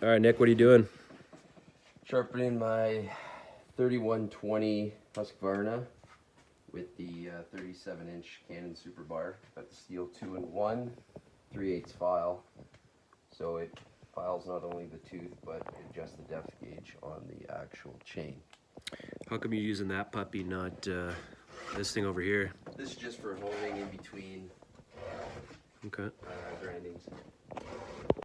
All right, Nick, what are you doing? Sharpening my 3120 Husqvarna with the 37-inch Canon Super Bar. Got the steel 2-in-1, 3/8 file. So it files not only the tooth, but it adjusts the depth gauge on the actual chain. How come you're using that puppy, not this thing over here? This is just for honing in between Okay. grindings.